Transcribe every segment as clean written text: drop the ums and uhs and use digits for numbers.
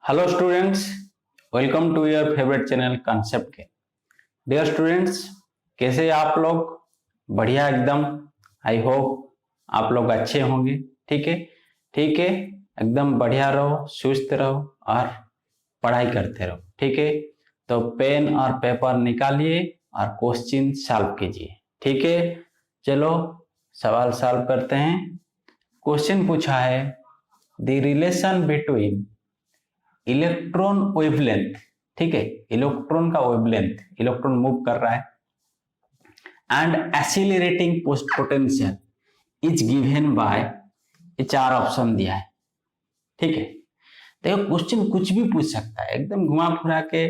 Hello students, welcome to your favourite channel concept के। Dear students, कैसे हैं आप लोग? बढ़िया एकदम। आई होप आप लोग अच्छे होंगे। ठीक है, एकदम बढ़िया रहो, सुस्त रहो और पढ़ाई करते रहो। ठीक है, तो पेन और पेपर निकालिए और क्वेश्चन सॉल्व कीजिए। ठीक है, चलो सवाल सॉल्व करते हैं। क्वेश्चन पूछा है, the relation between electron wavelength. ठीक है, इलेक्ट्रॉन का वेवलेंथ, इलेक्ट्रॉन मूव कर रहा है, and accelerating potential is given by, ये चार ऑप्शन दिया है। ठीक है, देखो क्वेश्चन कुछ भी पूछ सकता है, एकदम घुमा फिरा के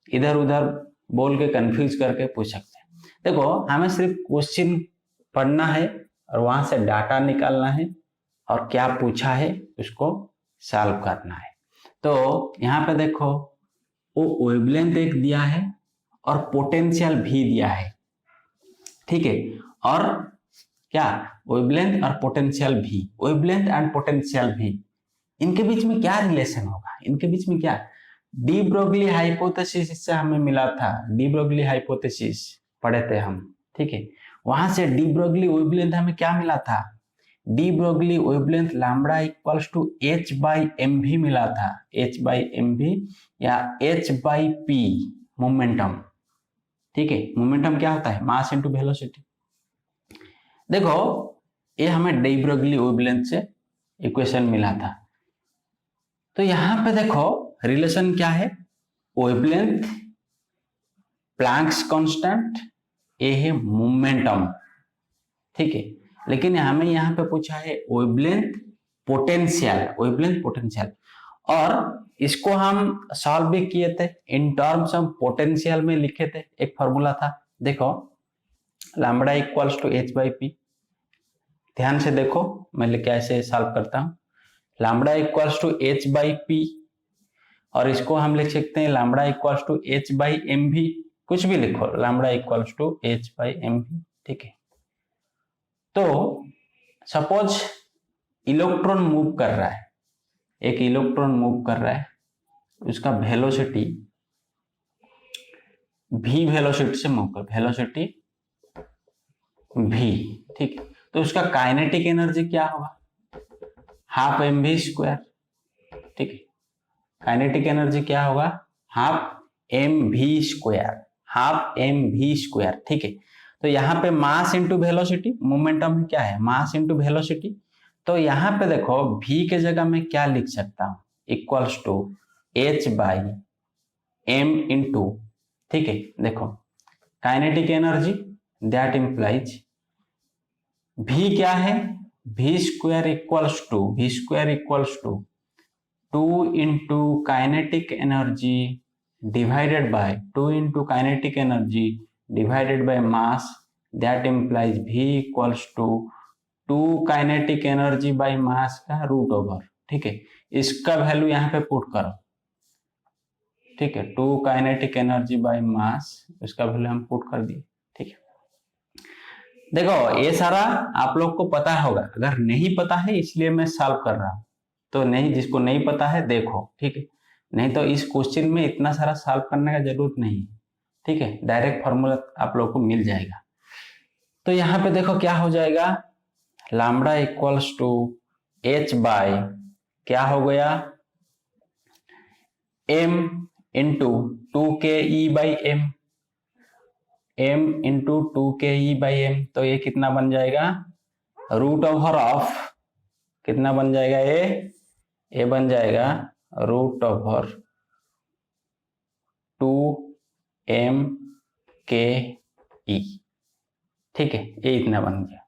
इधर उधर बोल के कंफ्यूज करके पूछ सकते हैं। देखो हमें सिर्फ क्वेश्चन पढ़ना है और वहां से डाटा निकालना है और क्या पूछा है उसको सॉल्व करना है। तो यहाँ पे देखो, वो वेवलेंथ एक दिया है और पोटेंशियल भी दिया है। ठीक है, और क्या वेवलेंथ और पोटेंशियल भी, वेवलेंथ एंड पोटेंशियल भी, इनके बीच में क्या रिलेशन होगा? इनके बीच में क्या, डी ब्रोगली हाइपोथेसिस इससे हमें मिला था। डी ब्रोगली हाइपोथेसिस पढ़े थे हम। ठीक है, वहां से डी ब्रोगली वेवलेंथ हमें क्या मिला था? De Broglie wavelength lambda equals to H by M भी मिला था। एच बाई एम भी या एच बाई पी मोमेंटम। ठीक है, मोमेंटम क्या होता है? Mass into velocity. देखो ये हमें डी ब्रोगली वेवलेंथ से इक्वेशन मिला था। तो यहां पे देखो रिलेशन क्या है, वेवलेंथ, प्लैंक्स कांस्टेंट, ये है मोमेंटम। ठीक है, लेकिन हमें यहाँ पे पूछा है वेवलेंथ पोटेंशियल, वेवलेंथ पोटेंशियल, और इसको हम सॉल्व भी किए थे इन टर्म्स ऑफ पोटेंशियल में लिखे थे। एक फॉर्मूला था, देखो lambda equals to H by p. ध्यान से देखो मैं कैसे सॉल्व करता हूँ। Lambda equals to H by p, और इसको हम लिख सकते हैं lambda equals to H by M भी, कुछ भी लिखो, lambda equals to H by M भी। ठीक है, तो सपोज इलेक्ट्रॉन मूव कर रहा है, एक इलेक्ट्रॉन मूव कर रहा है, उसका वेलोसिटी v वेलोसिटी से मूव कर, वेलोसिटी v। ठीक है, तो उसका काइनेटिक एनर्जी क्या होगा? Half m v square. ठीक है, काइनेटिक एनर्जी क्या होगा? Half m v square, half m v square. ठीक है, तो यहाँ पे मास इंटू वेलोसिटी, मोमेंटम क्या है? Mass into velocity. तो यहाँ पे देखो v के जगह में क्या लिख सकता हूँ? Equals to h by m into, ठीक है, देखो kinetic energy that implies v क्या है? v square equals to, v square equals to 2 into kinetic energy divided by 2 into kinetic energy divided by mass, that implies v equals to 2 kinetic energy by mass का root over. ठीक है, इसका value यहाँ पे put करो। ठीक है, 2 kinetic energy by मास, इसका वैल्यू हम पुट कर दिए। ठीक है, देखो ये सारा आप लोग को पता होगा, अगर नहीं पता है इसलिए मैं सॉल्व कर रहा हूं, तो नहीं, जिसको नहीं पता है देखो। ठीक है, नहीं तो इस क्वेश्चन में इतना सारा सॉल्व करने का जरूरत नहीं है। ठीक है, डायरेक्ट फॉर्मूला आप लोग को मिल जाएगा। तो यहाँ पे देखो क्या हो जाएगा, lambda equals to h by क्या हो गया, m into 2ke by m, m into 2ke by m. तो ये कितना बन जाएगा? रूट ओवर ऑफ, कितना बन जाएगा ये बन जाएगा रूट ओवर 2mke। ठीक है, ये इतना बन गया।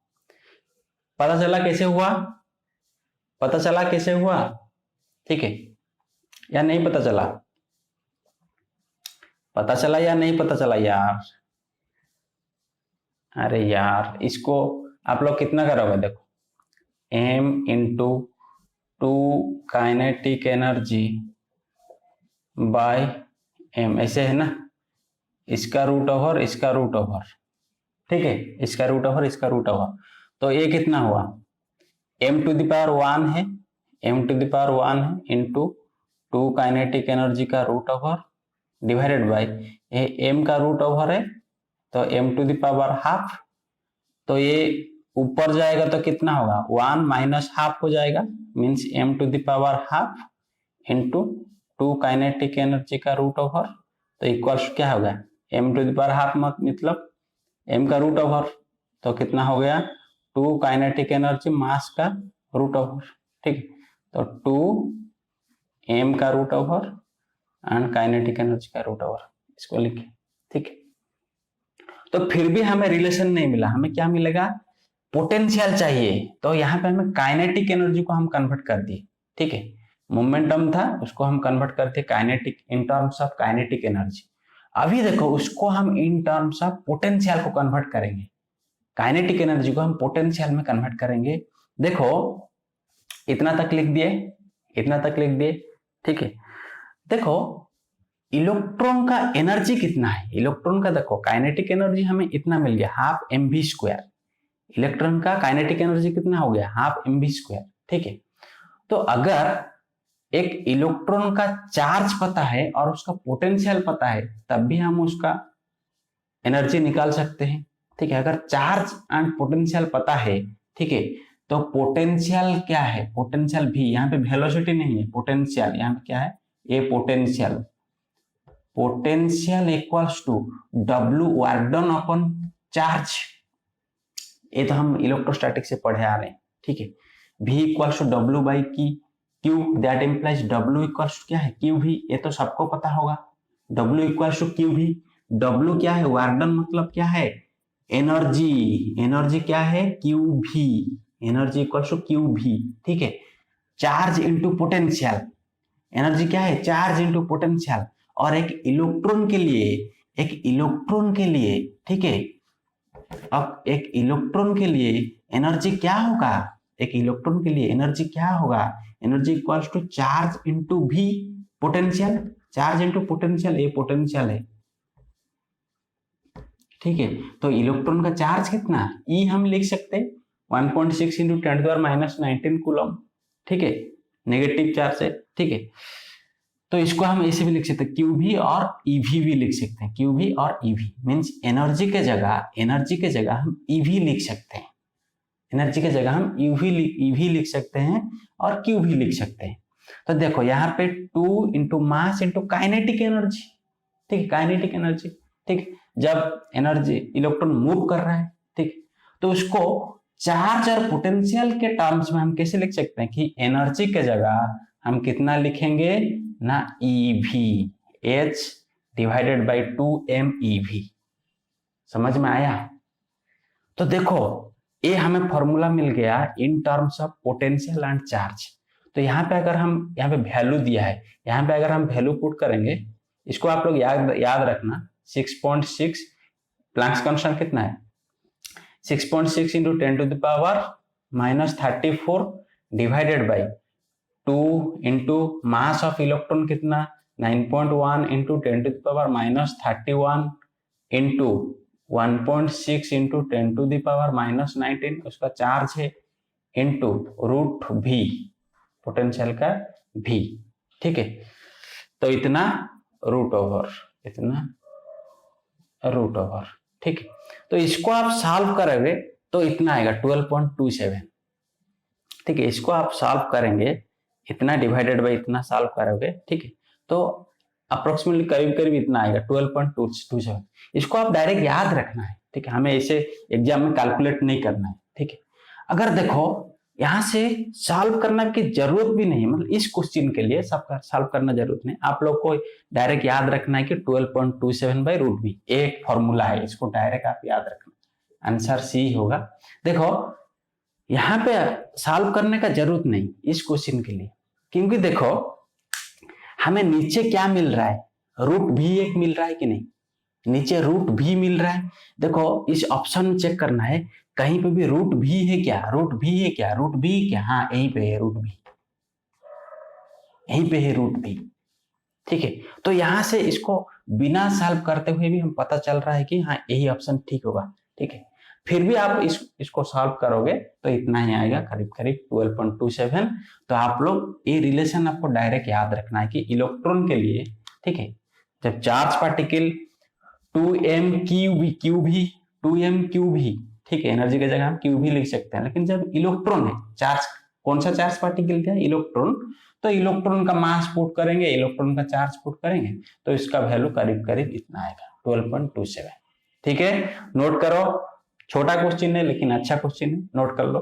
पता चला कैसे हुआ? पता चला कैसे हुआ? ठीक है, या नहीं पता चला? पता चला या नहीं पता चला यार? अरे यार, इसको आप लोग कितना करोगे? देखो m into 2 kinetic energy bye m, ऐसे है ना, इसका रूट ओवर, इसका रूट ओवर। ठीक है, इसका रूट ओवर, इसका रूट ओवर। तो ये कितना हुआ? m टू द पावर 1 है, m टू द पावर 1 है, इंटू टू काइनेटिक एनर्जी का रूट ओवर डिवाइडेड बाय ये m का रूट ओवर है तो m to the power half, तो ये ऊपर जाएगा तो कितना होगा 1 माइनस हाफ हो जाएगा, means m to the power half into two kinetic energy का रूट ओवर, तो इक्वल्स क्या होगा m to the power half मतलब m का रूट ओवर, तो कितना हो गया टू काइनेटिक एनर्जी मास का रूट ओवर, ठीक है। तो 2m का root over and kinetic energy का रूट ओवर, इसको लिखे, ठीक है। तो फिर भी हमें रिलेशन नहीं मिला, हमें क्या मिलेगा पोटेंशियल चाहिए, तो यहाँ पे हमें काइनेटिक एनर्जी को हम कन्वर्ट कर दिए, ठीक है। मोमेंटम था उसको हम कन्वर्ट करते kinetic in terms of kinetic energy. अभी देखो उसको हम इन टर्म्स ऑफ पोटेंशियल को कन्वर्ट करेंगे, काइनेटिक एनर्जी को हम पोटेंशियल में कन्वर्ट करेंगे। देखो इतना तक लिख दिए, इतना तक लिख दिए, ठीक है। देखो इलेक्ट्रॉन का एनर्जी कितना है, इलेक्ट्रॉन का देखो काइनेटिक एनर्जी हमें इतना मिल गया हाफ mv², इलेक्ट्रॉन का काइनेटिक एनर्जी कितना हो गया हाफ mv², ठीक है। तो अगर एक इलेक्ट्रॉन का चार्ज पता है और उसका पोटेंशियल पता है तब भी हम उसका एनर्जी निकाल सकते हैं, ठीक है। अगर चार्ज एंड पोटेंशियल पता है, ठीक है, तो पोटेंशियल क्या है, पोटेंशियल भी, यहाँ पे वेलोसिटी नहीं है, पोटेंशियल यहाँ पे क्या है ये potential, potential equals to W work done upon charge, ये तो हम इलेक्ट्रोस्टैटिक से पढ़े आ रहे हैं, ठीक है। V equals to W by Q, that implies W equals to क्या है QV, ये तो सबको पता होगा, W equals to QV। W क्या है वर्क डन मतलब क्या है एनर्जी, एनर्जी क्या है QV, energy equals to QV, ठीक है। चार्ज इंटू पोटेंशियल, एनर्जी क्या है चार्ज इंटू पोटेंशियल, और एक इलेक्ट्रॉन के लिए, एक इलेक्ट्रॉन के लिए, ठीक है, अब एक इलेक्ट्रॉन के लिए एनर्जी क्या होगा, एक इलेक्ट्रॉन के लिए एनर्जी क्या होगा, energy equals to charge into भी पोटेंशियल, चार्ज इंटू पोटेंशियल, ये पोटेंशियल है, ठीक है। तो इलेक्ट्रॉन का चार्ज कितना E हम लिख सकते हैं 1.6 इंटू 10⁻⁹ कूलम, ठीक है, नेगेटिव चार्ज है, ठीक है। तो इसको हम ऐसे भी लिख सकते हैं QV और EV भी लिख सकते हैं, QV और EV मीन्स एनर्जी के जगह हम EV लिख सकते हैं, एनर्जी के जगह हम EV लिख सकते हैं और QV लिख सकते हैं। तो देखो यहाँ पे 2 into mass into kinetic energy, ठीक है, काइनेटिक एनर्जी, ठीक, जब एनर्जी इलेक्ट्रॉन मूव कर रहा है, ठीक, तो उसको चार्ज और पोटेंशियल के टर्म्स में हम कैसे लिख सकते हैं कि एनर्जी के जगह हम कितना लिखेंगे ना EV, H divided by 2m EV, समझ में आया। तो देखो ये हमें फॉर्मूला मिल गया in terms of potential and charge. तो यहाँ पे अगर हम यहाँ पे वैल्यू दिया है, यहाँ पे अगर हम वैल्यू पुट करेंगे, इसको आप लोग याद रखना 6.6, प्लैंक्स कांस्टेंट कितना है 6.6 into 10⁻⁻34 divided by 2 into mass of electron कितना 9.1 इंटू 10⁻31 इंटू 1.6 इंटू 10⁻⁻19 उसका चार्ज है इंटू रूट V पोटेंशियल का V, ठीक है। तो इतना रूट ओवर, इतना रूट ओवर, ठीक है। तो इसको आप सॉल्व करोगे तो इतना आएगा 12.27, ठीक है। इसको आप सॉल्व करेंगे इतना डिवाइडेड बाई इतना सॉल्व करोगे, ठीक है, तो अप्रोक्सीमेटली करीब करीब इतना आएगा 12.27। इसको आप डायरेक्ट याद रखना है, ठीक है, हमें इसे एग्जाम में कैलकुलेट नहीं करना है, ठीक है। अगर देखो यहाँ से सॉल्व करना की जरूरत भी नहीं, मतलब इस क्वेश्चन के लिए सब सॉल्व करना जरूरत नहीं, आप लोग को डायरेक्ट याद रखना है कि 12.27 बाई रूट V एक फॉर्मूला है, इसको डायरेक्ट आप याद रखना, आंसर C होगा। देखो यहाँ पे सॉल्व करने का जरूरत नहीं इस क्वेश्चन के लिए, क्योंकि देखो हमें नीचे क्या मिल रहा है रूट V एक मिल रहा है कि नहीं, नीचे रूट V मिल रहा है। देखो इस ऑप्शन में चेक करना है कहीं पे भी रूट V है क्या, रूट V है क्या, रूट V क्या, हाँ यहीं पे है रूट V, यहीं पे है रूट V, ठीक है। तो यहाँ से इसको बिना सॉल्व करते हुए भी हम पता चल रहा है कि हाँ यही ऑप्शन ठीक होगा, ठीक है। फिर भी आप इसको सॉल्व करोगे तो इतना ही आएगा, करीब करीब 12.27। तो आप लोग ये रिलेशन आपको डायरेक्ट याद रखना है कि इलेक्ट्रॉन के लिए, ठीक है, जब चार्ज पार्टिकल 2m ठीक है, एनर्जी की जगह हम क्यू भी लिख सकते हैं, लेकिन जब इलेक्ट्रॉन है, चार्ज कौन सा चार्ज पार्टिकल था, इलेक्ट्रॉन, तो इलेक्ट्रॉन का मास पुट करेंगे, इलेक्ट्रॉन का चार्ज पुट करेंगे, तो इसका वैल्यू करीब करीब इतना आएगा 12.27। ठीक है, नोट करो, छोटा क्वेश्चन है लेकिन अच्छा क्वेश्चन है, नोट कर लो।